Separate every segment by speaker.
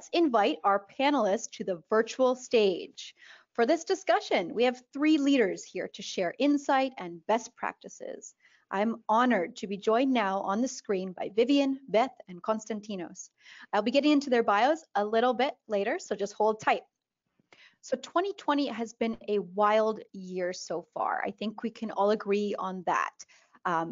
Speaker 1: let's invite our panelists to the virtual stage. For this discussion, we have three leaders here to share insight and best practices. I'm honored to be joined now on the screen by Vivian, Beth, and Konstantinos. I'll be getting into their bios a little bit later, so just hold tight. So 2020 has been a wild year so far. I think we can all agree on that.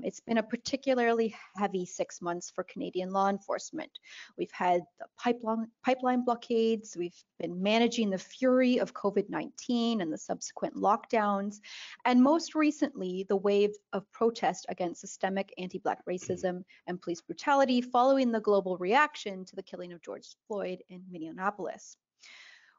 Speaker 1: It's been a particularly heavy 6 months for Canadian law enforcement. We've had the pipeline blockades, we've been managing the fury of COVID-19 and the subsequent lockdowns, and most recently, the wave of protest against systemic anti-Black racism and police brutality following the global reaction to the killing of George Floyd in Minneapolis.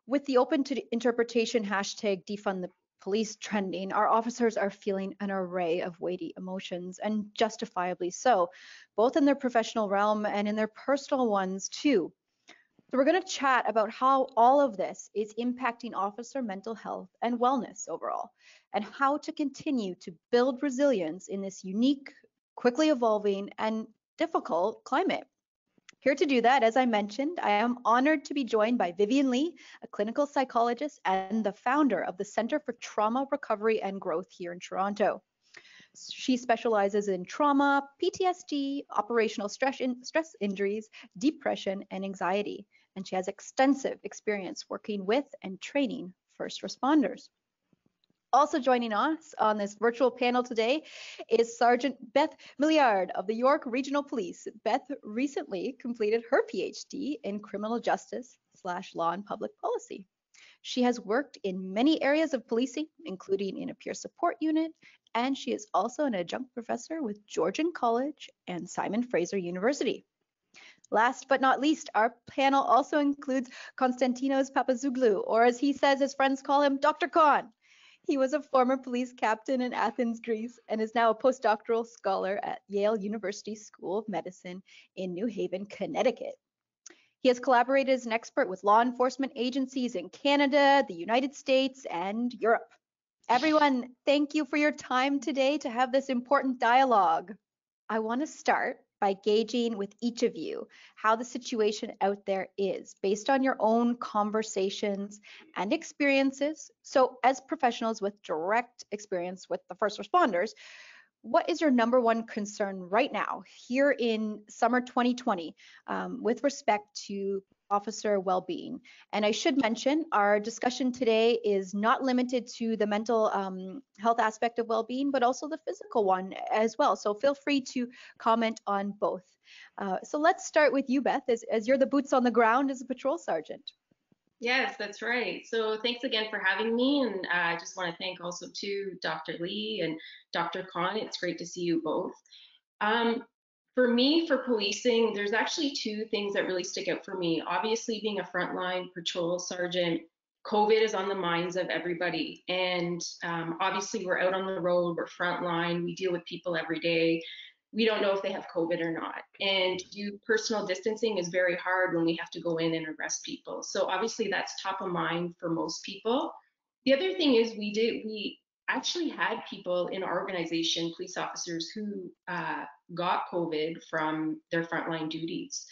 Speaker 1: With the open to interpretation hashtag defund the police trending, our officers are feeling an array of weighty emotions, and justifiably so, both in their professional realm and in their personal ones too. So we're going to chat about how all of this is impacting officer mental health and wellness overall, and how to continue to build resilience in this unique, quickly evolving, and difficult climate. Here to do that, as I mentioned, I am honored to be joined by Vivian Lee, a clinical psychologist and the founder of the Center for Trauma Recovery and Growth here in Toronto. She specializes in trauma, PTSD, operational stress injuries, depression, and anxiety, and she has extensive experience working with and training first responders. Also joining us on this virtual panel today is Sergeant Beth Milliard of the York Regional Police. Beth recently completed her PhD in criminal justice / law and public policy. She has worked in many areas of policing, including in a peer support unit, and she is also an adjunct professor with Georgian College and Simon Fraser University. Last but not least, our panel also includes Konstantinos Papazoglou, or as he says his friends call him, Dr. Khan. He was a former police captain in Athens, Greece, and is now a postdoctoral scholar at Yale University School of Medicine in New Haven, Connecticut. He has collaborated as an expert with law enforcement agencies in Canada, the United States, and Europe. Everyone, thank you for your time today to have this important dialogue. I want to start by gauging with each of you how the situation out there is based on your own conversations and experiences. So as professionals with direct experience with the first responders, what is your number one concern right now here in summer 2020 with respect to officer well-being? And I should mention our discussion today is not limited to the mental health aspect of well-being, but also the physical one as well. So feel free to comment on both. So let's start with you, Beth, as you're the boots on the ground as a patrol sergeant.
Speaker 2: Yes, that's right. So thanks again for having me. And I just want to thank also to Dr. Lee and Dr. Khan. It's great to see you both. For me, for policing, there's actually two things that really stick out for me. Obviously, being a frontline patrol sergeant, COVID is on the minds of everybody. And obviously, we're out on the road, we're frontline, we deal with people every day. We don't know if they have COVID or not. And personal distancing is very hard when we have to go in and arrest people. So obviously that's top of mind for most people. The other thing is we actually had people in our organization, police officers, who got COVID from their frontline duties.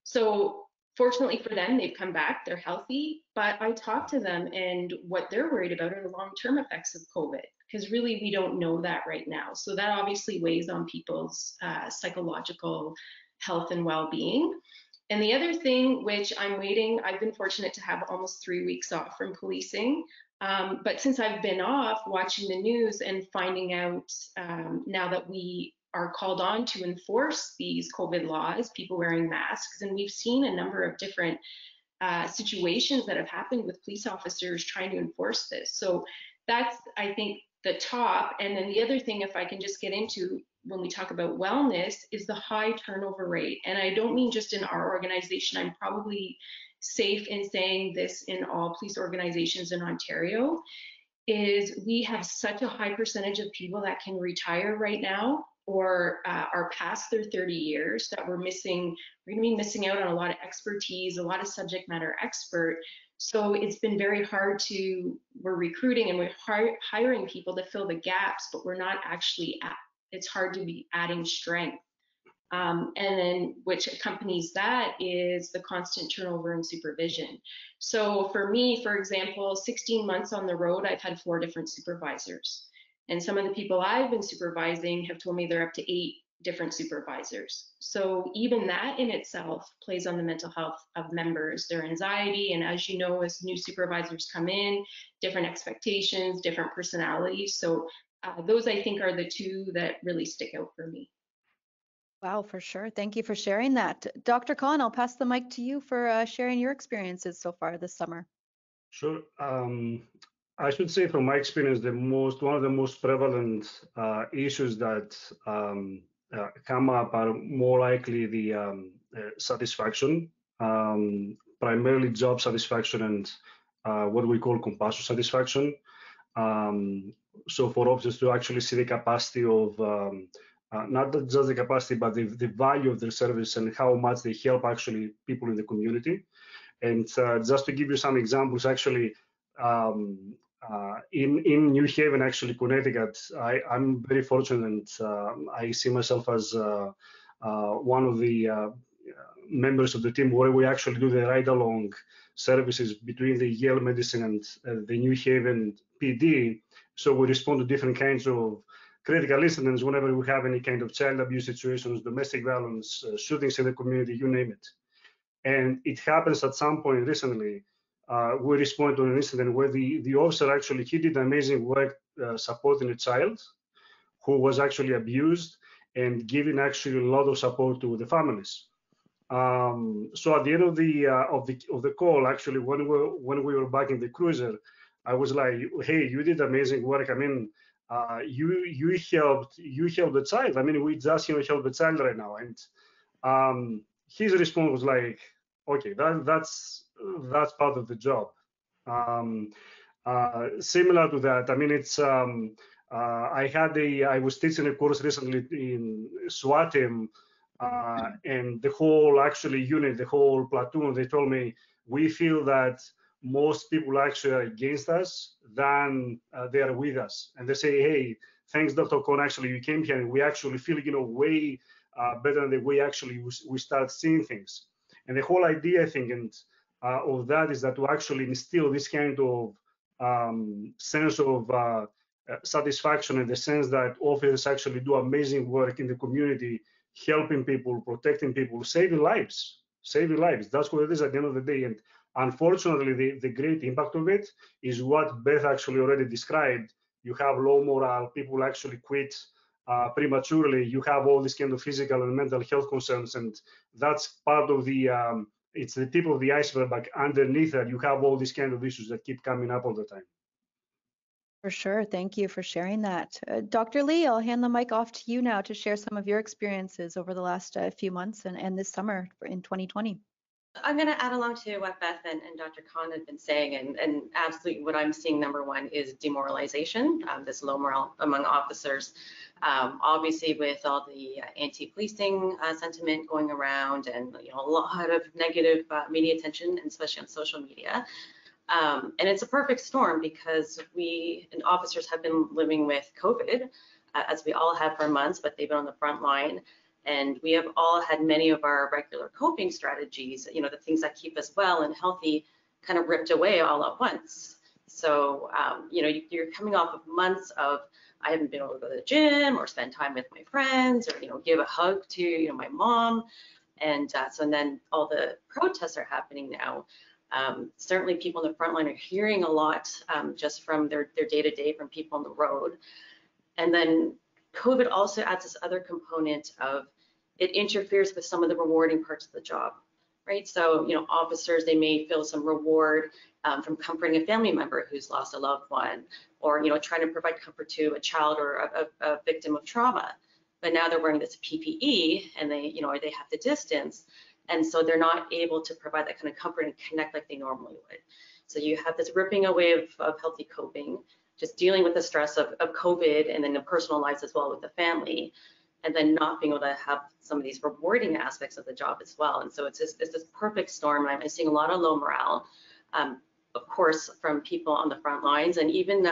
Speaker 2: So fortunately for them, they've come back, they're healthy, but I talked to them, and what they're worried about are the long-term effects of COVID, because really we don't know that right now. So that obviously weighs on people's psychological health and well-being. And the other thing, which I've been fortunate to have almost 3 weeks off from policing, but since I've been off, watching the news and finding out now that we are called on to enforce these COVID laws, people wearing masks, and we've seen a number of different situations that have happened with police officers trying to enforce this. So that's, I think, the top. And then the other thing, if I can just get into when we talk about wellness, is the high turnover rate. And I don't mean just in our organization. I'm probably safe in saying this in all police organizations in Ontario, is we have such a high percentage of people that can retire right now or are past their 30 years that we're going to be missing out on a lot of expertise, a lot of subject matter expert. So it's been very hard we're recruiting and we're hiring people to fill the gaps, but we're not actually it's hard to be adding strength And then which accompanies that is the constant turnover and supervision. So for me, for example, 16 months on the road, I've had 4 different supervisors. And some of the people I've been supervising have told me they're up to 8 different supervisors. So even that in itself plays on the mental health of members, their anxiety. And as you know, as new supervisors come in, different expectations, different personalities. So those I think are the 2 that really stick out for me.
Speaker 1: Wow, for sure. Thank you for sharing that. Dr. Khan, I'll pass the mic to you for sharing your experiences so far this summer.
Speaker 3: Sure. I should say from my experience, one of the most prevalent issues that come up are more likely the satisfaction, primarily job satisfaction and what we call compassion satisfaction. So for officers to actually see the capacity of not just the capacity, but the value of their service and how much they help actually people in the community. And just to give you some examples, actually, in New Haven, actually, Connecticut, I'm very fortunate, and I see myself as one of the members of the team where we actually do the ride-along services between the Yale Medicine and the New Haven PD. So we respond to different kinds of critical incidents whenever we have any kind of child abuse situations, domestic violence, shootings in the community, you name it. And it happens at some point recently, we responded to an incident where the officer actually, he did amazing work supporting a child who was actually abused and giving actually a lot of support to the families. So at the end of the call, actually, when we were back in the cruiser, I was like, "Hey, you did amazing work. I mean, you helped the child. I mean, we just help the child right now." And his response was like, "Okay, that's part of the job." Similar to that, I mean, it's I was teaching a course recently in SWAT team. And the whole actually unit, the whole platoon, they told me we feel that most people actually are against us than they are with us. And they say, "Hey, thanks, Dr. Khan. Actually, you came here, and we actually feel, way better than the way actually we start seeing things." And the whole idea, I think, and of that is that to actually instill this kind of sense of satisfaction in the sense that officers actually do amazing work in the community, helping people, protecting people, saving lives. That's what it is at the end of the day. And unfortunately, the great impact of it is what Beth actually already described. You have low morale, people actually quit prematurely. You have all these kind of physical and mental health concerns, and that's part of the it's the tip of the iceberg. But underneath that, you have all these kind of issues that keep coming up all the time.
Speaker 1: For sure. Thank you for sharing that. Dr. Lee, I'll hand the mic off to you now to share some of your experiences over the last few months and this summer in 2020.
Speaker 4: I'm going to add along to what Beth and Dr. Khan had been saying, and absolutely what I'm seeing, number one, is demoralization, this low morale among officers. Obviously, with all the anti-policing sentiment going around, and a lot of negative media attention, and especially on social media. And it's a perfect storm because we and officers have been living with COVID, as we all have for months, but they've been on the front line. And we have all had many of our regular coping strategies, the things that keep us well and healthy, kind of ripped away all at once. So, you're coming off of months of, I haven't been able to go to the gym or spend time with my friends or, give a hug to, my mom. And and then all the protests are happening now. Certainly people on the front line are hearing a lot just from their day-to-day from people on the road. And then COVID also adds this other component of it interferes with some of the rewarding parts of the job, right? So, officers, they may feel some reward from comforting a family member who's lost a loved one, or, trying to provide comfort to a child or a victim of trauma. But now they're wearing this PPE and they have the distance. And so they're not able to provide that kind of comfort and connect like they normally would. So you have this ripping away of healthy coping, just dealing with the stress of COVID and then the personal lives as well with the family, and then not being able to have some of these rewarding aspects of the job as well. And so it's this perfect storm. I'm seeing a lot of low morale, of course, from people on the front lines, and even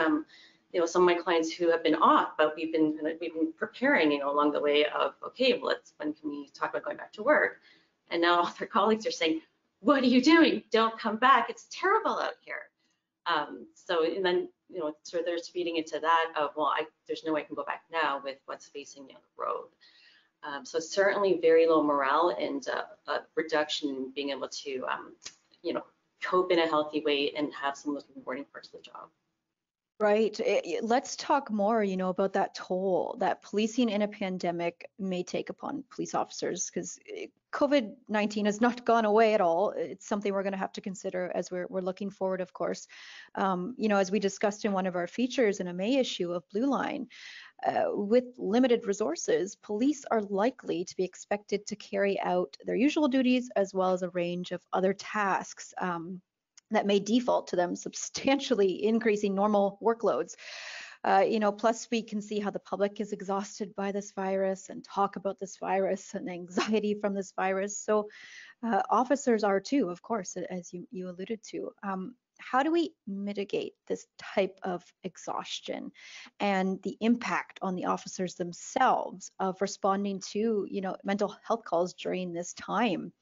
Speaker 4: some of my clients who have been off, but we've been preparing, along the way of, okay, well, when can we talk about going back to work? And now all their colleagues are saying, what are you doing? Don't come back. It's terrible out here. And then, so there's feeding into that of, well, there's no way I can go back now with what's facing down the road. So certainly very low morale and a reduction in being able to, cope in a healthy way and have some of those rewarding parts of the job.
Speaker 1: Right. Let's talk more, about that toll that policing in a pandemic may take upon police officers, because COVID-19 has not gone away at all. It's something we're going to have to consider as we're looking forward, of course. As we discussed in one of our features in a May issue of Blue Line, with limited resources, police are likely to be expected to carry out their usual duties as well as a range of other tasks that may default to them, substantially increasing normal workloads. Plus we can see how the public is exhausted by this virus and talk about this virus and anxiety from this virus. So officers are too, of course, as you alluded to. How do we mitigate this type of exhaustion and the impact on the officers themselves of responding to, mental health calls during this time?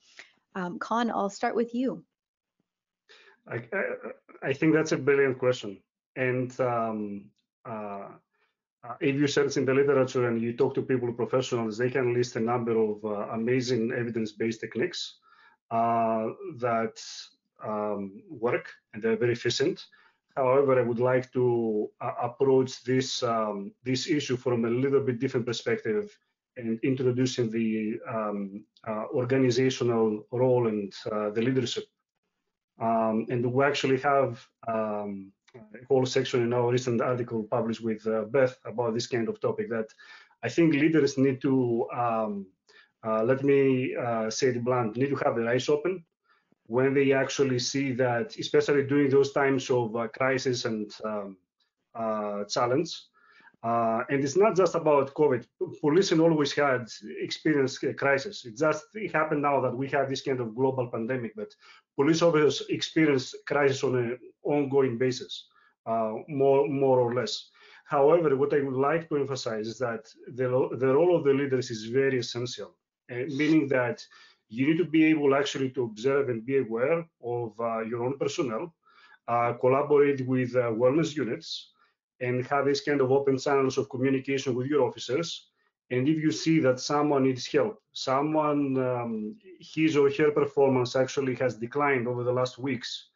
Speaker 1: Con, I'll start with you.
Speaker 3: I think that's a brilliant question. And if you search in the literature and you talk to people, professionals, they can list a number of amazing evidence-based techniques that work, and they're very efficient. However, I would like to approach this issue from a little bit different perspective and introducing the organizational role and the leadership. And we actually have a whole section in our recent article published with Beth about this kind of topic, that I think leaders need to, let me say it blunt, need to have their eyes open when they actually see that, especially during those times of crisis and challenge. And it's not just about COVID. Policing always had experienced crisis. It happened now that we have this kind of global pandemic, but police officers experience crisis on an ongoing basis, more or less. However, what I would like to emphasize is that the role of the leaders is very essential, meaning that you need to be able actually to observe and be aware of your own personnel, collaborate with wellness units, and have this kind of open channels of communication with your officers. And if you see that someone needs help, his or her performance actually has declined over the last weeks,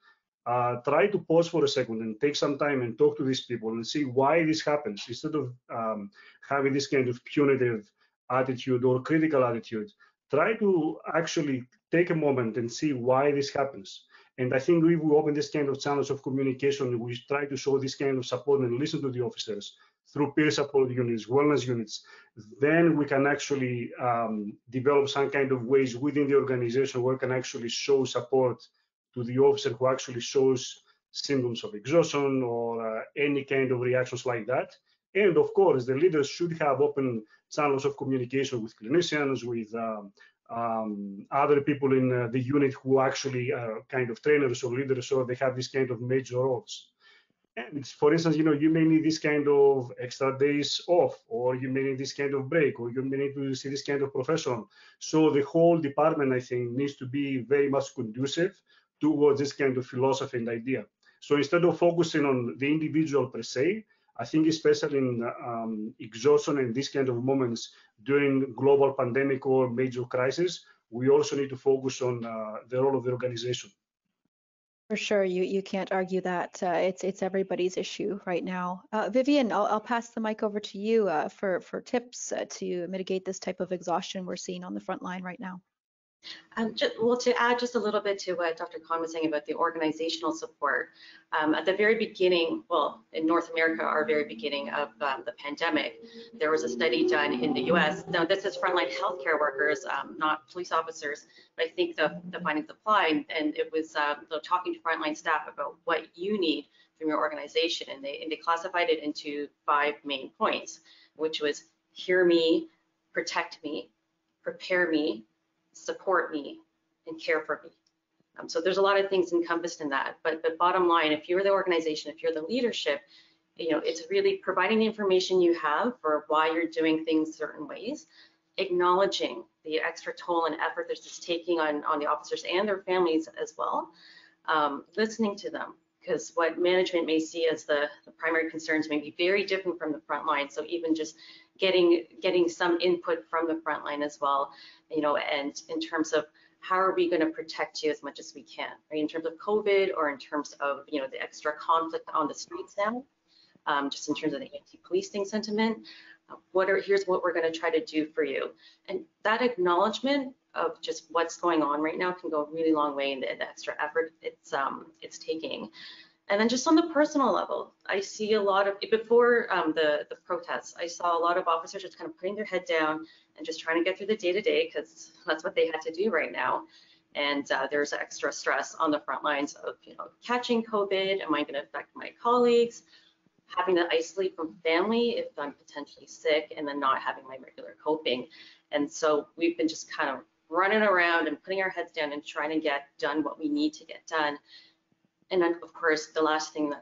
Speaker 3: try to pause for a second and take some time and talk to these people and see why this happens, instead of having this kind of punitive attitude or critical attitude. Try to actually take a moment and see why this happens. And I think if we open this kind of channels of communication, we try to show this kind of support and listen to the officers through peer support units, wellness units, then we can actually develop some kind of ways within the organization where we can actually show support to the officer who actually shows symptoms of exhaustion or any kind of reactions like that. And of course, the leaders should have open channels of communication with clinicians, with other people in the unit who actually are kind of trainers or leaders, so they have this kind of major roles. And for instance, you may need this kind of extra days off, or you may need this kind of break, or you may need to see this kind of professional. So the whole department, I think, needs to be very much conducive towards this kind of philosophy and idea. So instead of focusing on the individual per se, I think especially in exhaustion and these kind of moments during global pandemic or major crisis, we also need to focus on the role of the organization.
Speaker 1: For sure, you can't argue that. It's everybody's issue right now. Vivian, I'll pass the mic over to you for tips to mitigate this type of exhaustion we're seeing on the front line right now.
Speaker 4: To add just a little bit to what Dr. Khan was saying about the organizational support, at the very beginning, well, in North America, our very beginning of the pandemic, there was a study done in the US. Now, this is frontline healthcare workers, not police officers, but I think the findings apply, and it was talking to frontline staff about what you need from your organization, and they classified it into 5 main points, which was hear me, protect me, prepare me, support me, and care for me. So there's a lot of things encompassed in that, but bottom line, if you're the organization, if you're the leadership, You know, it's really providing the information you have for why you're doing things certain ways, acknowledging the extra toll and effort that it's taking on the officers and their families as well, listening to them, because what management may see as the primary concerns may be very different from the front line. So even just getting some input from the front line as well, you know, and in terms of how are we going to protect you as much as we can, right? In terms of COVID or in terms of, you know, the extra conflict on the streets now, just in terms of the anti-policing sentiment, here's what we're going to try to do for you. And that acknowledgement of just what's going on right now can go a really long way in the extra effort it's taking. And then just on the personal level, I see a lot of, before the protests, I saw a lot of officers just kind of putting their head down and just trying to get through the day-to-day, because that's what they had to do right now. And there's extra stress on the front lines of, you know, catching COVID, am I going to affect my colleagues, having to isolate from family if I'm potentially sick, and then not having my regular coping. And so we've been just kind of running around and putting our heads down and trying to get done what we need to get done. And then, of course, the last thing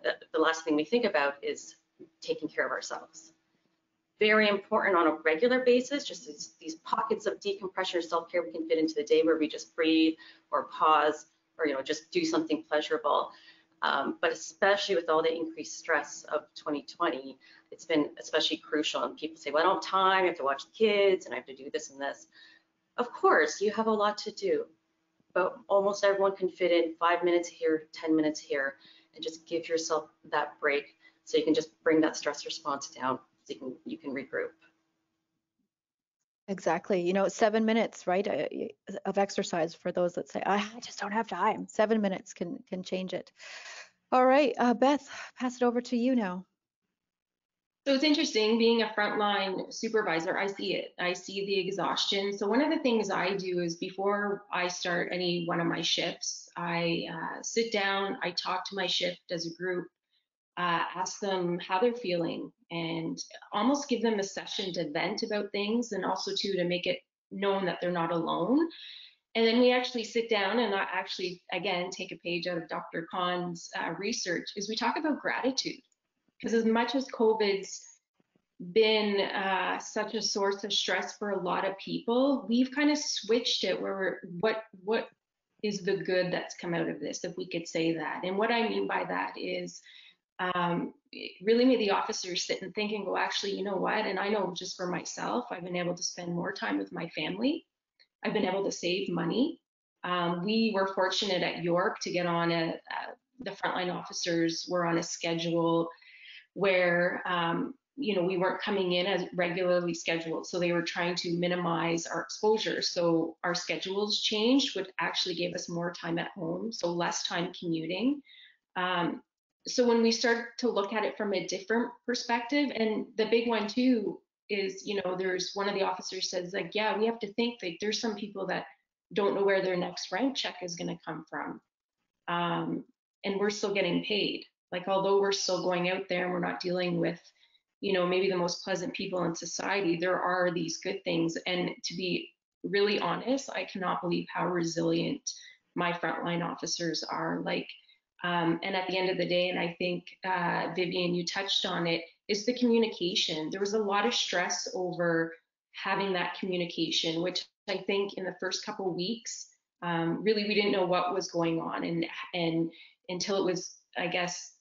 Speaker 4: we think about is taking care of ourselves. Very important on a regular basis, just these pockets of decompression or self-care we can fit into the day where we just breathe or pause or, you know, just do something pleasurable. But especially with all the increased stress of 2020, it's been especially crucial. And people say, well, I don't have time, I have to watch the kids and I have to do this and this. Of course, you have a lot to do, but almost everyone can fit in 5 minutes here, 10 minutes here, and just give yourself that break so you can just bring that stress response down so you can regroup.
Speaker 1: Exactly. You know, 7 minutes, right, of exercise for those that say, I just don't have time. 7 minutes can change it. All right, Beth, pass it over to you now.
Speaker 2: So it's interesting being a frontline supervisor. I see it. I see the exhaustion. So one of the things I do is before I start any one of my shifts, I sit down, I talk to my shift as a group, ask them how they're feeling, and almost give them a session to vent about things, and also too to make it known that they're not alone. And then we actually sit down and I actually, again, take a page out of Dr. Khan's research, is we talk about gratitude. Because as much as COVID's been such a source of stress for a lot of people, we've kind of switched it where what is the good that's come out of this, if we could say that. And what I mean by that is it really made the officers sit and think and go, actually, you know what? And I know just for myself, I've been able to spend more time with my family. I've been able to save money. We were fortunate at York to get on the frontline officers were on a schedule where you know, we weren't coming in as regularly scheduled, so they were trying to minimize our exposure. So our schedules changed, which actually gave us more time at home, so less time commuting. So when we start to look at it from a different perspective, and the big one too is, you know, there's one of the officers says, like, yeah, we have to think like there's some people that don't know where their next rent check is going to come from, and we're still getting paid. Like, although we're still going out there and we're not dealing with, you know, maybe the most pleasant people in society, there are these good things. And to be really honest, I cannot believe how resilient my frontline officers are. Like, and at the end of the day, and I think, Vivian, you touched on it, is the communication. There was a lot of stress over having that communication, which I think in the first couple of weeks, really, we didn't know what was going on. And until it was, I guess,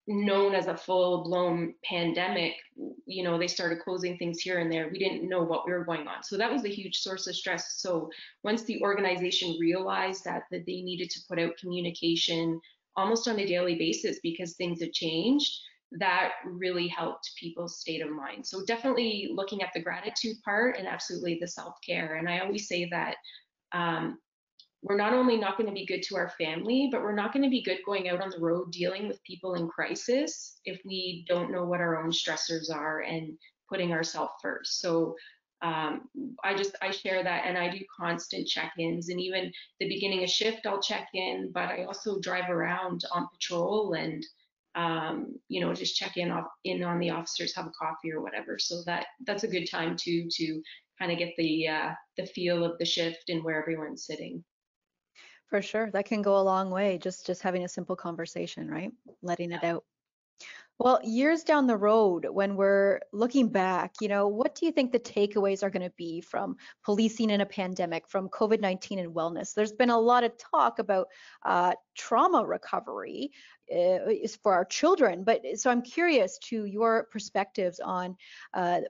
Speaker 2: known as a full-blown pandemic, you know, they started closing things here and there. We didn't know what we were going on. So that was a huge source of stress. So once the organization realized that they needed to put out communication almost on a daily basis because things had changed, that really helped people's state of mind. So definitely looking at the gratitude part and absolutely the self-care. And I always say that we're not only not going to be good to our family, but we're not going to be good going out on the road dealing with people in crisis if we don't know what our own stressors are and putting ourselves first. So I share that, and I do constant check-ins, and even the beginning of shift I'll check in, but I also drive around on patrol and you know, just check in on the officers, have a coffee or whatever. So that's a good time to kind of get the feel of the shift and where everyone's sitting.
Speaker 1: For sure, that can go a long way. Just having a simple conversation, right? Letting it out. Well, years down the road, when we're looking back, what do you think the takeaways are going to be from policing in a pandemic, from COVID-19 and wellness? There's been a lot of talk about trauma recovery is for our children, but so I'm curious to your perspectives on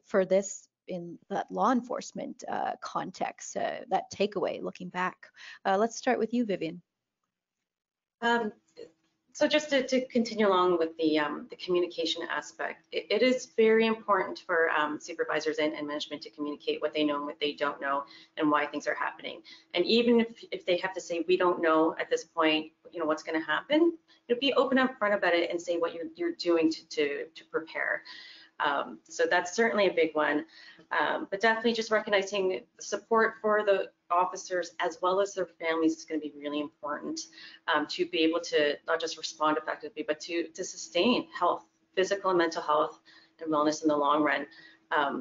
Speaker 1: for this in that law enforcement context, that takeaway looking back. Let's start with you, Vivian.
Speaker 4: So just to continue along with the communication aspect, it is very important for supervisors and management to communicate what they know and what they don't know and why things are happening. And even if they have to say, we don't know at this point, what's going to happen, be open up front about it and say what you're doing to prepare. So that's certainly a big one, but definitely just recognizing support for the officers as well as their families is going to be really important to be able to not just respond effectively, but to sustain health, physical and mental health and wellness in the long run.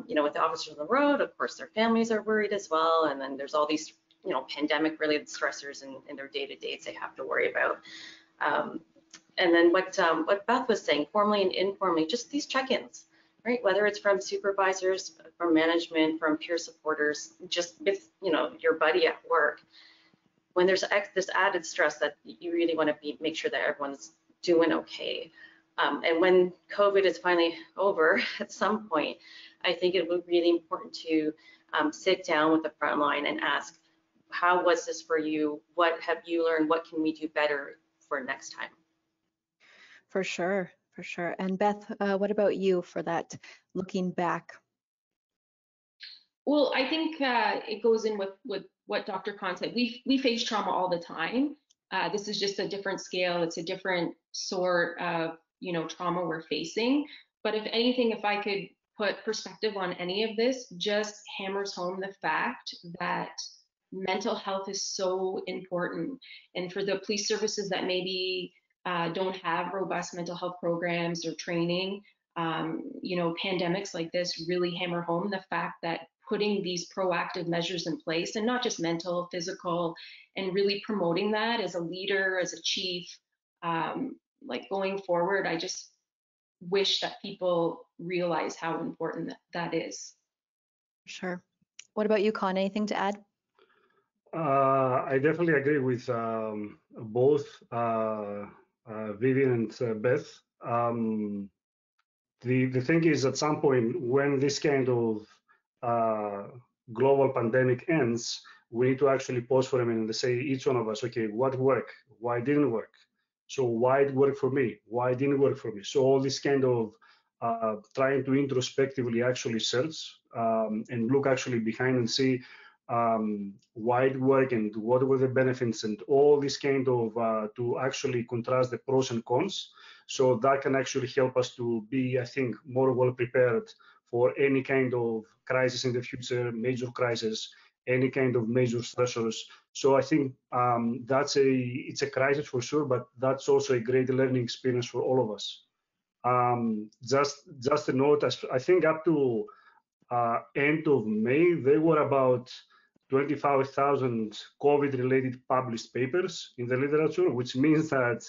Speaker 4: With the officers on the road, of course, their families are worried as well. And then there's all these, pandemic related stressors in their day-to-days they have to worry about. And then what Beth was saying, formally and informally, just these check-ins. Right, whether it's from supervisors, from management, from peer supporters, just with your buddy at work, when there's this added stress that you really want to make sure that everyone's doing okay. And when COVID is finally over at some point, I think it would be really important to sit down with the front line and ask, how was this for you? What have you learned? What can we do better for next time?
Speaker 1: For sure. For sure. And Beth, what about you for that looking back?
Speaker 2: Well, I think it goes in with what Dr. Khan said. We face trauma all the time. This is just a different scale. It's a different sort of trauma we're facing. But if anything, if I could put perspective on any of this, just hammers home the fact that mental health is so important. And for the police services that maybe don't have robust mental health programs or training, pandemics like this really hammer home the fact that putting these proactive measures in place, and not just mental, physical, and really promoting that as a leader, as a chief, like going forward, I just wish that people realize how important that is.
Speaker 1: Sure. What about you, Con? Anything to add?
Speaker 3: I definitely agree with both Vivian and Beth. The thing is, at some point, when this kind of global pandemic ends, we need to actually pause for a minute and say, each one of us, okay, what worked? Why didn't work? So why it worked for me? Why it didn't work for me? So all this kind of trying to introspectively actually search and look actually behind and see why it worked and what were the benefits and all this kind of to actually contrast the pros and cons. So that can actually help us to be, I think, more well prepared for any kind of crisis in the future, major crisis, any kind of major stressors. So I think it's a crisis for sure, but that's also a great learning experience for all of us. Just a note, I think up to end of May, there were about 25,000 COVID-related published papers in the literature, which means that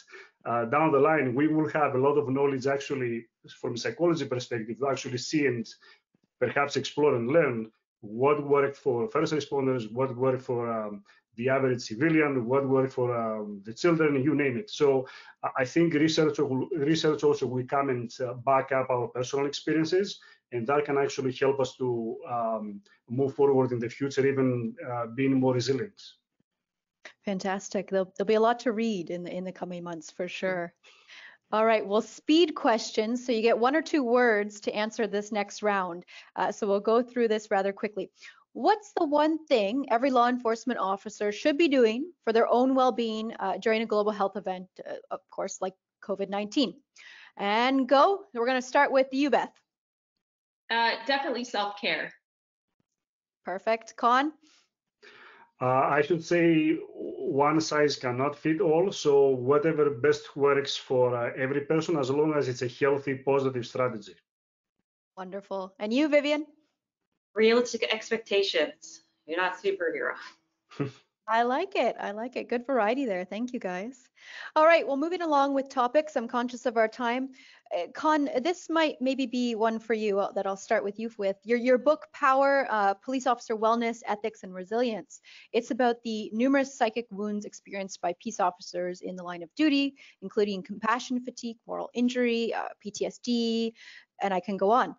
Speaker 3: down the line, we will have a lot of knowledge actually from a psychology perspective to actually see and perhaps explore and learn what worked for first responders, what worked for the average civilian, what worked for the children, you name it. So I think research also will come and back up our personal experiences, and that can actually help us to move forward in the future, even being more resilient.
Speaker 1: Fantastic. There'll be a lot to read in the coming months for sure. All right, well, speed questions. So you get 1 or 2 words to answer this next round. So we'll go through this rather quickly. What's the one thing every law enforcement officer should be doing for their own well-being during a global health event, of course, like COVID-19? And go. We're going to start with you, Beth.
Speaker 2: Definitely self-care.
Speaker 1: Perfect. Con?
Speaker 3: I should say one size cannot fit all. So whatever best works for every person, as long as it's a healthy, positive strategy.
Speaker 1: Wonderful. And you, Vivian?
Speaker 4: Realistic expectations. You're not superhero.
Speaker 1: I like it. I like it. Good variety there. Thank you, guys. All right. Well, moving along with topics. I'm conscious of our time. Con, this might maybe be one for you that I'll start with you with. Your book, Power, Police Officer Wellness, Ethics, and Resilience. It's about the numerous psychic wounds experienced by peace officers in the line of duty, including compassion fatigue, moral injury, PTSD, and I can go on.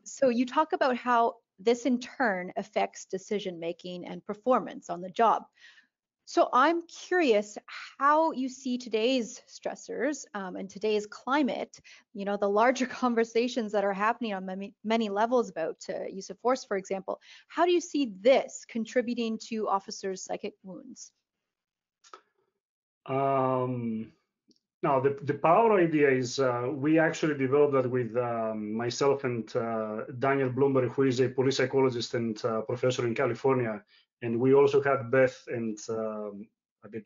Speaker 1: So you talk about how this in turn affects decision making and performance on the job. So I'm curious how you see today's stressors and today's climate, the larger conversations that are happening on many levels about use of force, for example. How do you see this contributing to officers' psychic wounds?
Speaker 3: Now, the power idea is we actually developed that with myself and Daniel Bloomberg, who is a police psychologist and professor in California. And we also had Beth and I bet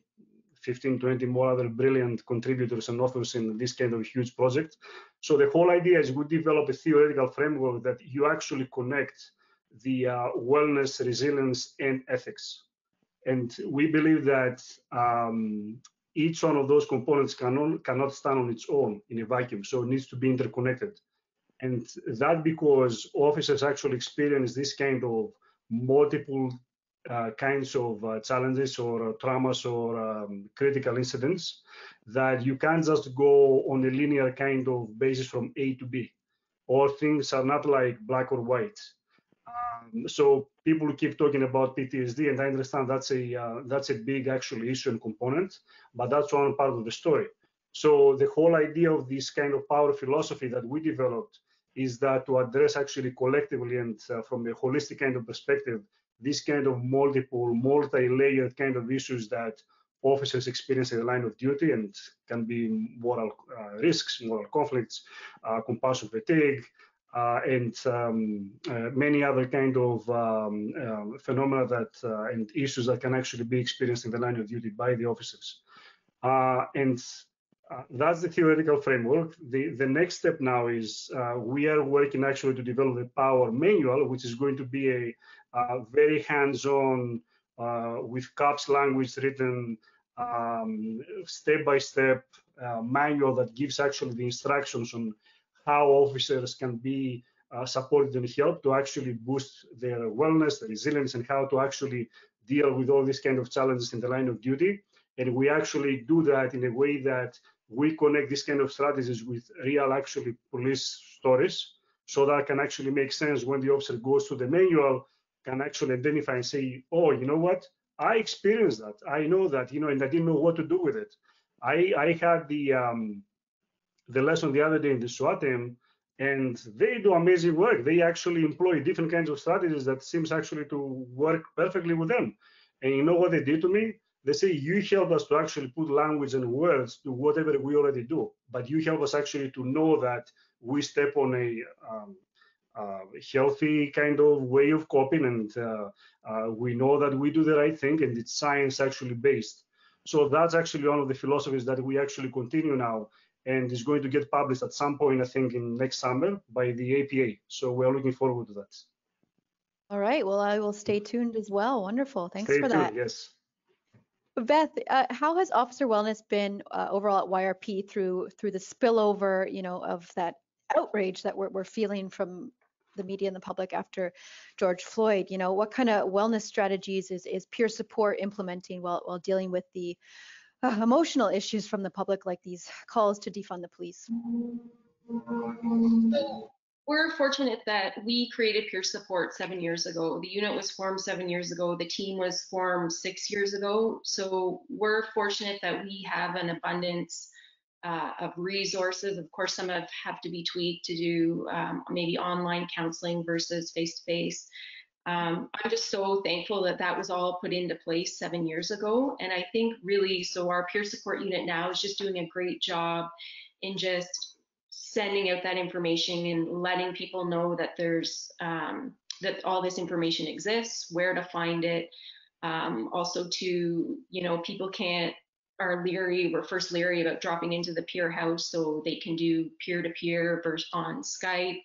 Speaker 3: 15, 20 more other brilliant contributors and authors in this kind of huge project. So the whole idea is we develop a theoretical framework that you actually connect the wellness, resilience, and ethics. And we believe that each one of those components cannot stand on its own in a vacuum, so it needs to be interconnected. And that because officers actually experience this kind of multiple kinds of challenges or traumas or critical incidents, that you can't just go on a linear kind of basis from A to B. All things are not like black or white. So people keep talking about PTSD, and I understand that's a big actually issue and component, but that's one part of the story. So the whole idea of this kind of power philosophy that we developed is that to address actually collectively and from a holistic kind of perspective, this kind of multiple, multi-layered kind of issues that officers experience in the line of duty and can be moral risks, moral conflicts, compassion fatigue, and many other kind of phenomena that and issues that can actually be experienced in the line of duty by the officers. And that's the theoretical framework. The next step now is we are working actually to develop a power manual, which is going to be a very hands-on with CAPS language written step-by-step manual that gives actually the instructions on how officers can be supported and helped to actually boost their wellness, their resilience, and how to actually deal with all these kind of challenges in the line of duty. And we actually do that in a way that we connect this kind of strategies with real actually police stories, so that can actually make sense when the officer goes to the manual, can actually identify and say, oh, you know what? I experienced that. I know that, and I didn't know what to do with it. I had the lesson the other day in the SWAT team, and they do amazing work. They actually employ different kinds of strategies that seems actually to work perfectly with them. And you know what they did to me? They say, you help us to actually put language and words to whatever we already do, but you help us actually to know that we step on a healthy kind of way of coping, and we know that we do the right thing, and it's science actually based. So that's actually one of the philosophies that we actually continue now, and is going to get published at some point, I think, in next summer by the APA. So we're looking forward to that.
Speaker 1: All right. Well, I will stay tuned as well. Wonderful. Thanks
Speaker 3: Stay
Speaker 1: for
Speaker 3: tuned,
Speaker 1: that.
Speaker 3: yes.
Speaker 1: Beth, how has officer wellness been overall at YRP through the spillover, of that outrage that we're feeling from the media and the public after George Floyd? What kind of wellness strategies is peer support implementing while dealing with the emotional issues from the public, like these calls to defund the police?
Speaker 2: So we're fortunate that we created peer support 7 years ago. The unit was formed 7 years ago. The team was formed 6 years ago. So we're fortunate that we have an abundance of resources. Of course, some have to be tweaked to do maybe online counseling versus face-to-face. I'm just so thankful that that was all put into place 7 years ago. And I think really, so our peer support unit now is just doing a great job in just sending out that information and letting people know that there's that all this information exists, where to find it. Also to, people are leery, we're first leery about dropping into the peer house, so they can do peer-to-peer versus on Skype.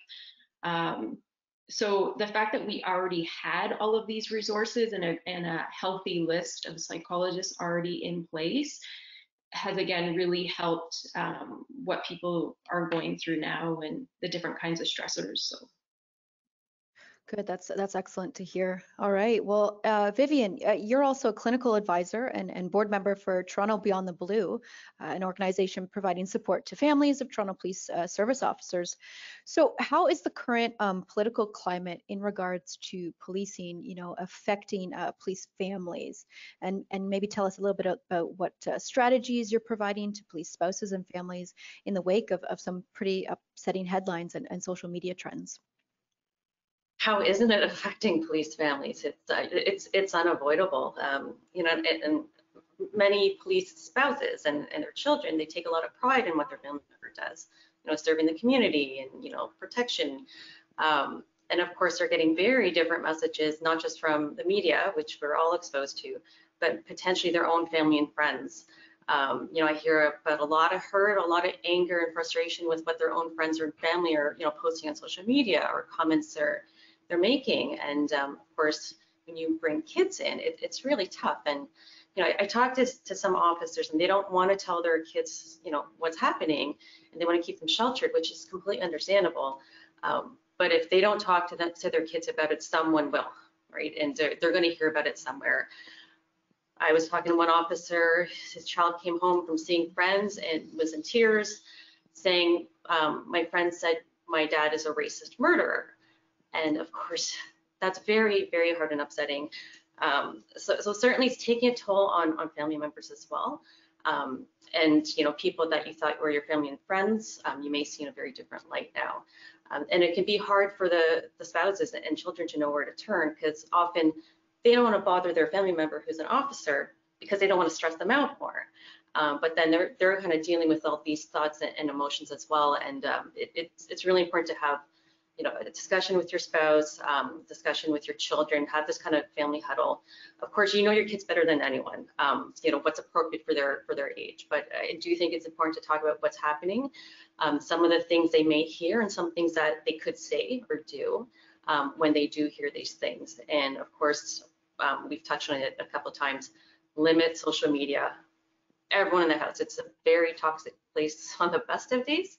Speaker 2: So the fact that we already had all of these resources and a healthy list of psychologists already in place has again really helped what people are going through now and the different kinds of stressors. So.
Speaker 1: Good, that's excellent to hear. All right, well, Vivian, you're also a clinical advisor and board member for Toronto Beyond the Blue, an organization providing support to families of Toronto Police Service officers. So, how is the current political climate in regards to policing, affecting police families? And maybe tell us a little bit about what strategies you're providing to police spouses and families in the wake of some pretty upsetting headlines and social media trends.
Speaker 4: How isn't it affecting police families? It's unavoidable. And many police spouses and their children, they take a lot of pride in what their family member does. Serving the community and protection. And of course, they're getting very different messages, not just from the media, which we're all exposed to, but potentially their own family and friends. I hear about a lot of hurt, a lot of anger and frustration with what their own friends or family are, posting on social media or comments they're making. And of course, when you bring kids in, it's really tough. And I talk to some officers, and they don't want to tell their kids, what's happening, and they want to keep them sheltered, which is completely understandable. But if they don't talk to their kids about it, someone will, right? And they're going to hear about it somewhere. I was talking to one officer. His child came home from seeing friends and was in tears, saying, "My friend said my dad is a racist murderer." And of course, that's very, very hard and upsetting. So certainly it's taking a toll on family members as well. And people that you thought were your family and friends, you may see in a very different light now. And it can be hard for the spouses and children to know where to turn, because often they don't want to bother their family member who's an officer because they don't want to stress them out more. But then they're kind of dealing with all these thoughts and emotions as well. And it's really important to have a discussion with your spouse, discussion with your children, have this kind of family huddle. Of course, your kids better than anyone, what's appropriate for their age. But I do think it's important to talk about what's happening, some of the things they may hear, and some things that they could say or do when they do hear these things. And of course, we've touched on it a couple of times, limit social media. Everyone in the house, it's a very toxic place on the best of days.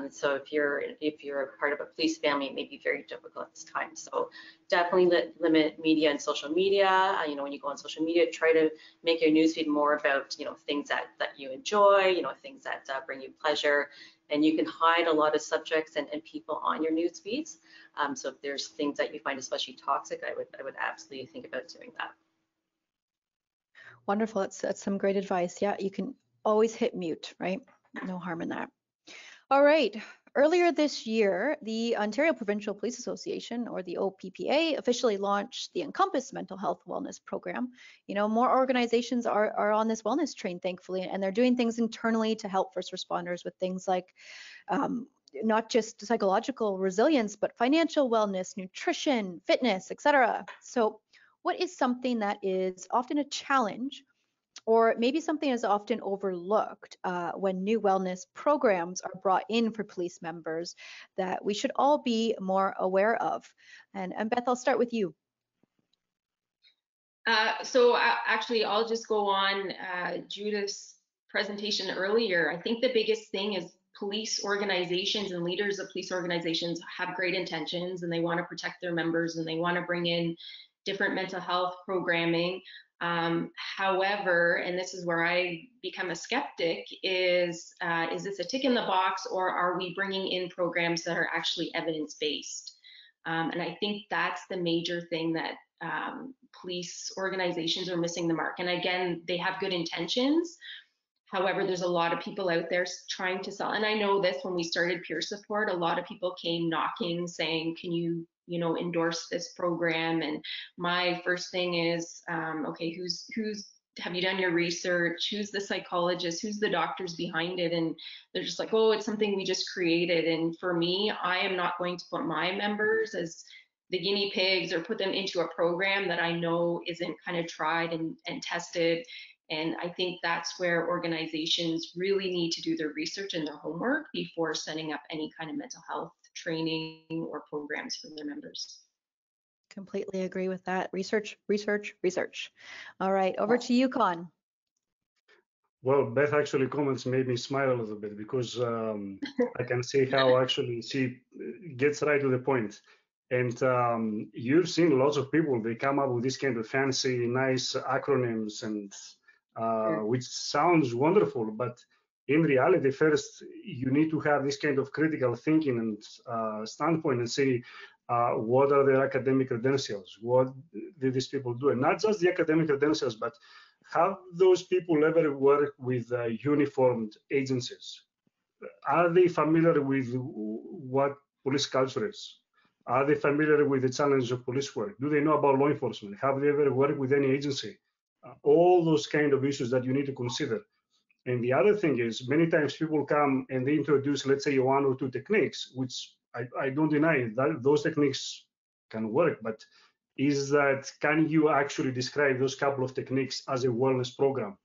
Speaker 4: So if you're a part of a police family, it may be very difficult at this time. So definitely limit media and social media. When you go on social media, try to make your newsfeed more about things that you enjoy, things that bring you pleasure. And you can hide a lot of subjects and people on your news feeds. So if there's things that you find especially toxic, I would absolutely think about doing that.
Speaker 1: Wonderful. That's some great advice. Yeah, you can always hit mute, right? No harm in that. All right. Earlier this year, the Ontario Provincial Police Association, or the OPPA, officially launched the Encompass Mental Health Wellness Program. More organizations are on this wellness train, thankfully, and they're doing things internally to help first responders with things like not just psychological resilience, but financial wellness, nutrition, fitness, etc. So what is something that is often a challenge, or maybe something is often overlooked when new wellness programs are brought in for police members that we should all be more aware of? And Beth, I'll start with you.
Speaker 2: So actually, I'll just go on Judith's presentation earlier. I think the biggest thing is police organizations and leaders of police organizations have great intentions, and they want to protect their members, and they want to bring in different mental health programming. However, and this is where I become a skeptic, is this a tick in the box, or are we bringing in programs that are actually evidence-based? And I think that's the major thing that police organizations are missing the mark. And again, they have good intentions. However, there's a lot of people out there trying to sell. And I know this, when we started peer support, a lot of people came knocking saying, can you endorse this program? And my first thing is, okay, who's have you done your research? Who's the psychologist? Who's the doctors behind it? And they're just like, oh, it's something we just created. And for me, I am not going to put my members as the guinea pigs or put them into a program that I know isn't kind of tried and tested. And I think that's where organizations really need to do their research and their homework before setting up any kind of mental health training or programs for their members.
Speaker 1: Completely agree with that. Research, research, research. All right, over to you, Con.
Speaker 3: Well, Beth actually comments made me smile a little bit because I can see how actually she gets right to the point. And you've seen lots of people, they come up with this kind of fancy, nice acronyms and which sounds wonderful, but in reality, first you need to have this kind of critical thinking and standpoint and say, what are their academic credentials? What did these people do? And not just the academic credentials, but have those people ever worked with uniformed agencies? Are they familiar with what police culture is? Are they familiar with the challenges of police work? Do they know about law enforcement? Have they ever worked with any agency? All those kind of issues that you need to consider. And the other thing is, many times people come and they introduce, let's say, one or two techniques, which I don't deny that those techniques can work, but is that can you actually describe those couple of techniques as a wellness program?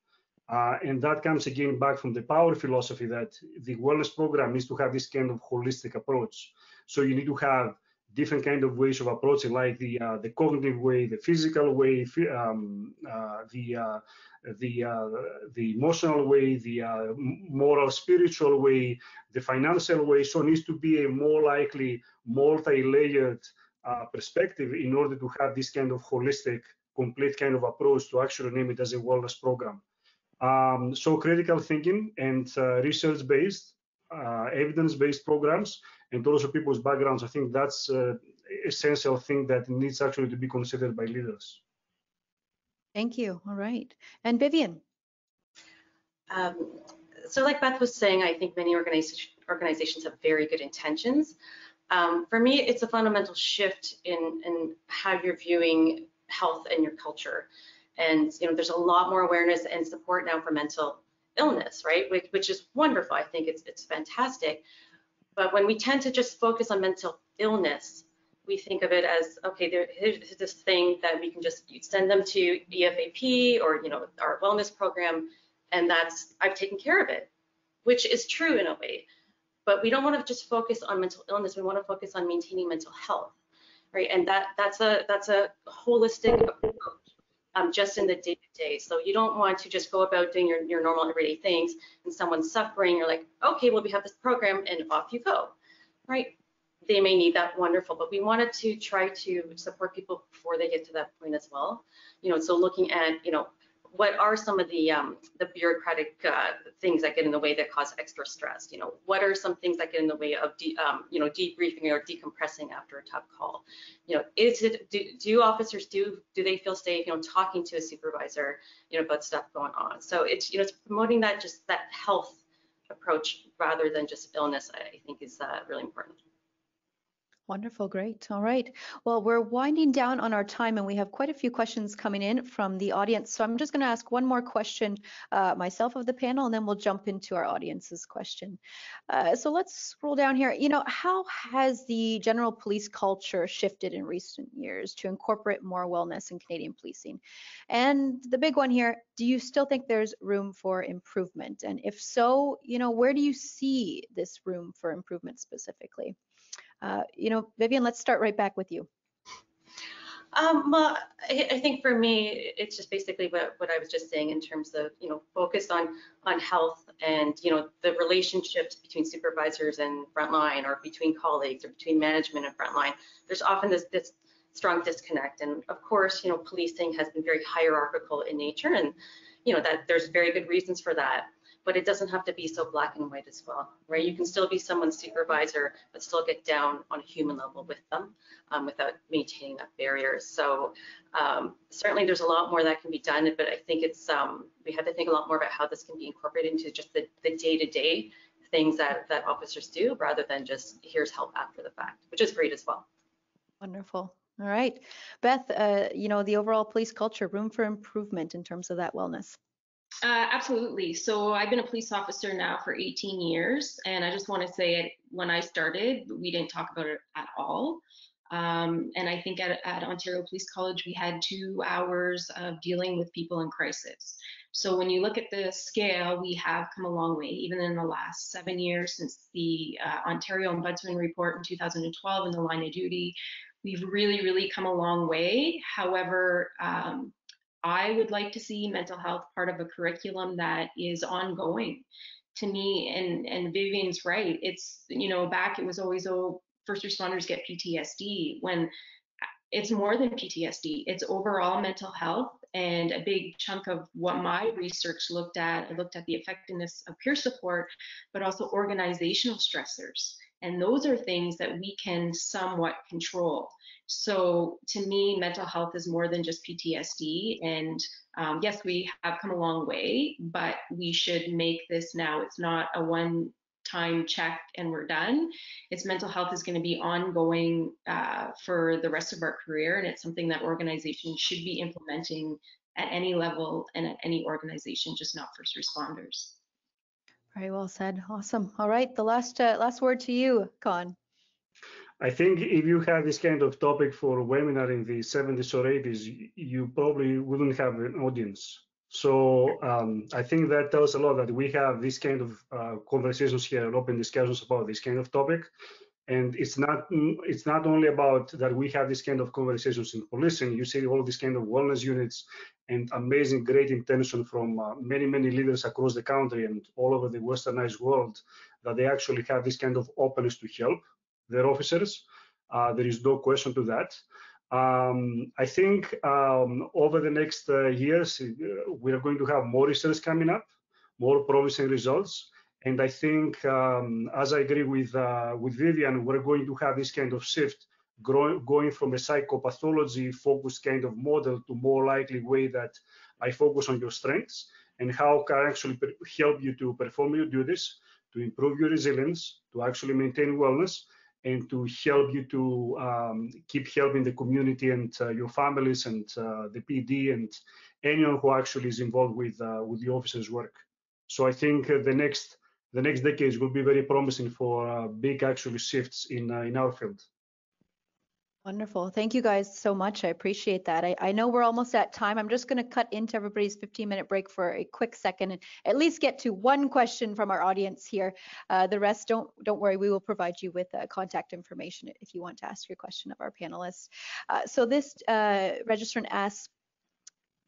Speaker 3: And that comes again back from the power philosophy that the wellness program needs to have this kind of holistic approach. So you need to have different kind of ways of approaching, like the cognitive way, the physical way, the emotional way, the moral spiritual way, the financial way. So it needs to be a more likely multi-layered perspective in order to have this kind of holistic, complete kind of approach to actually name it as a wellness program. So critical thinking and research-based, evidence-based programs, and also people's backgrounds. I think that's essential thing that needs actually to be considered by leaders.
Speaker 1: Thank you. All right. And Vivian.
Speaker 4: So like Beth was saying, I think many organizations have very good intentions. For me, it's a fundamental shift in how you're viewing health and your culture. And there's a lot more awareness and support now for mental illness, right? Which is wonderful. I think it's fantastic. But when we tend to just focus on mental illness, we think of it as, okay, here's this thing that we can just send them to EFAP or our wellness program, and I've taken care of it, which is true in a way. But we don't want to just focus on mental illness. We want to focus on maintaining mental health, right? And that's a holistic approach, just in the day-to-day. So you don't want to just go about doing your normal everyday things and someone's suffering. You're like, okay, well, we have this program and off you go, right? They may need that, wonderful, but we wanted to try to support people before they get to that point as well. So looking at, what are some of the bureaucratic things that get in the way that cause extra stress? What are some things that get in the way of debriefing or decompressing after a tough call? Do officers do they feel safe talking to a supervisor about stuff going on? So it's promoting that health approach rather than just illness. I think is really important.
Speaker 1: Wonderful, great. All right. Well, we're winding down on our time and we have quite a few questions coming in from the audience. So I'm just going to ask one more question myself of the panel, and then we'll jump into our audience's question. So let's scroll down here. How has the general police culture shifted in recent years to incorporate more wellness in Canadian policing? And the big one here, do you still think there's room for improvement? And if so, where do you see this room for improvement specifically? Vivian, let's start right back with you.
Speaker 4: Well, I think for me, it's just basically what I was just saying in terms of, focus on health and, the relationships between supervisors and frontline, or between colleagues, or between management and frontline. There's often this strong disconnect. And of course, policing has been very hierarchical in nature, and, that there's very good reasons for that. But it doesn't have to be so black and white as well, right? You can still be someone's supervisor, but still get down on a human level with them without maintaining that barrier. So certainly there's a lot more that can be done, but I think it's we have to think a lot more about how this can be incorporated into just the day-to-day things that officers do, rather than just here's help after the fact, which is great as well.
Speaker 1: Wonderful. All right, Beth, the overall police culture, room for improvement in terms of that wellness.
Speaker 2: Absolutely. So I've been a police officer now for 18 years, and I just want to say when I started, we didn't talk about it at all. And I think at Ontario Police College, we had 2 hours of dealing with people in crisis. So when you look at the scale, we have come a long way, even in the last 7 years since the Ontario Ombudsman report in 2012 and the line of duty. We've really, really come a long way. However, I would like to see mental health part of a curriculum that is ongoing. To me, and Vivian's right. It's, back it was always, oh, first responders get PTSD, when it's more than PTSD. It's overall mental health. And a big chunk of what my research looked at, I looked at the effectiveness of peer support, but also organizational stressors. And those are things that we can somewhat control. So to me, mental health is more than just PTSD. And yes, we have come a long way, but we should make this now. It's not a one-time check and we're done. It's mental health is going to be ongoing for the rest of our career, and it's something that organizations should be implementing at any level and at any organization, just not first responders.
Speaker 1: Very well said. Awesome. All right, the last word to you, Con.
Speaker 3: I think if you had this kind of topic for a webinar in the 70s or 80s, you probably wouldn't have an audience. So I think that tells a lot that we have this kind of conversations here, open discussions about this kind of topic. And it's not only about that we have this kind of conversations in policing. You see all these kind of wellness units and amazing, great intention from many, many leaders across the country and all over the westernized world, that they actually have this kind of openness to help their officers. There is no question to that. I think over the next years, we are going to have more research coming up, more promising results. And I think, as I agree with Vivian, we're going to have this kind of shift, going from a psychopathology focused kind of model to more likely way that I focus on your strengths and how can I actually help you to perform your duties, to improve your resilience, to actually maintain wellness, and to help you to keep helping the community and your families and the PD and anyone who actually is involved with the officers' work. So I think the next decades will be very promising for big actually shifts in our field.
Speaker 1: Wonderful. Thank you guys so much. I appreciate that. I know we're almost at time. I'm just going to cut into everybody's 15-minute break for a quick second and at least get to one question from our audience here. The rest, don't worry, we will provide you with contact information if you want to ask your question of our panelists. So this registrant asks,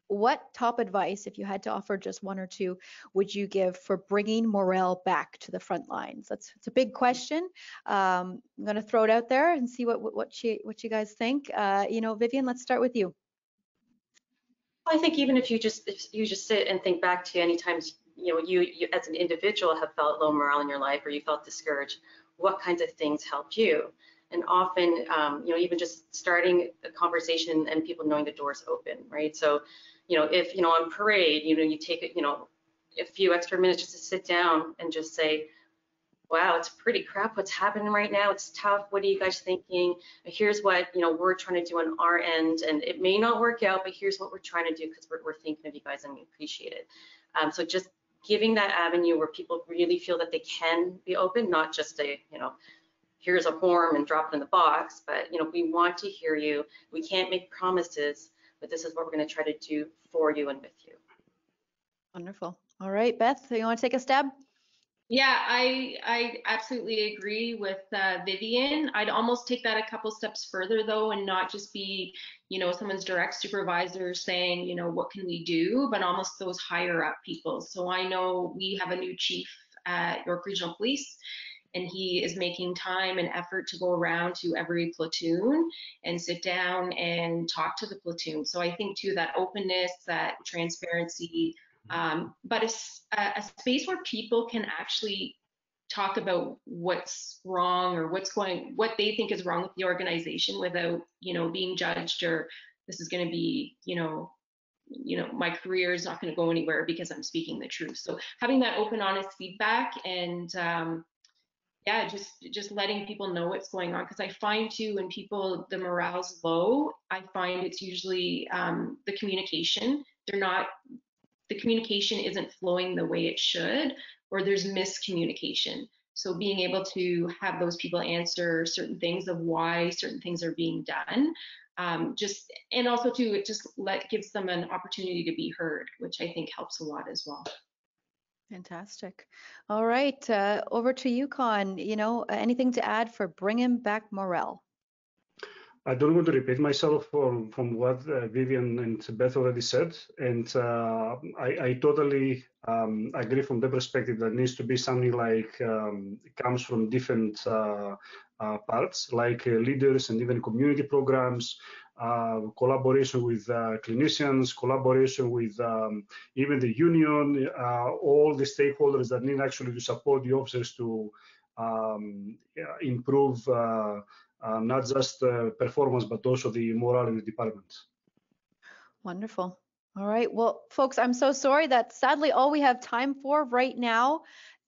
Speaker 1: what top advice, if you had to offer just one or two, would you give for bringing morale back to the front lines? It's a big question. I'm going to throw it out there and see what you guys think. Vivian, let's start with you.
Speaker 4: I think even if you just sit and think back to any times you as an individual have felt low morale in your life or you felt discouraged, what kinds of things helped you? And often, even just starting a conversation and people knowing the door's open, right? So, if, on parade, you take, a few extra minutes just to sit down and just say, wow, it's pretty crap what's happening right now. It's tough. What are you guys thinking? Here's what, we're trying to do on our end. And it may not work out, but here's what we're trying to do because we're thinking of you guys and we appreciate it. So just giving that avenue where people really feel that they can be open, not just a, here's a form and drop it in the box, but we want to hear you. We can't make promises, but this is what we're going to try to do for you and with you.
Speaker 1: Wonderful. All right, Beth, you want to take a stab?
Speaker 2: Yeah, I absolutely agree with Vivian. I'd almost take that a couple steps further though, and not just be, someone's direct supervisor saying, what can we do, but almost those higher up people. So I know we have a new chief at York Regional Police, and he is making time and effort to go around to every platoon and sit down and talk to the platoon. So I think too, that openness, that transparency, but a space where people can actually talk about what's wrong or what they think is wrong with the organization without, being judged, or this is going to be, my career is not going to go anywhere because I'm speaking the truth. So having that open, honest feedback and, yeah, just letting people know what's going on. Because I find too, when the morale's low, I find it's usually the communication. The communication isn't flowing the way it should, or there's miscommunication. So being able to have those people answer certain things of why certain things are being done, and also too, it just gives them an opportunity to be heard, which I think helps a lot as well.
Speaker 1: Fantastic. All right, over to you, Con. Anything to add for bringing back morale?
Speaker 3: I don't want to repeat myself from what Vivian and Beth already said, and I totally agree from the perspective that needs to be something like comes from different parts, like leaders and even community programs, collaboration with clinicians, collaboration with even the union, all the stakeholders that need actually to support the officers to improve not just performance, but also the morale in the department.
Speaker 1: Wonderful. All right. Well, folks, I'm so sorry. That's sadly all we have time for right now.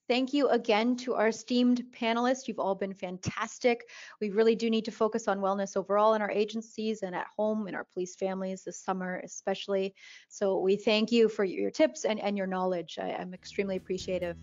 Speaker 1: Thank you again to our esteemed panelists. You've all been fantastic. We really do need to focus on wellness overall in our agencies and at home in our police families this summer especially. So we thank you for your tips and your knowledge. I'm extremely appreciative.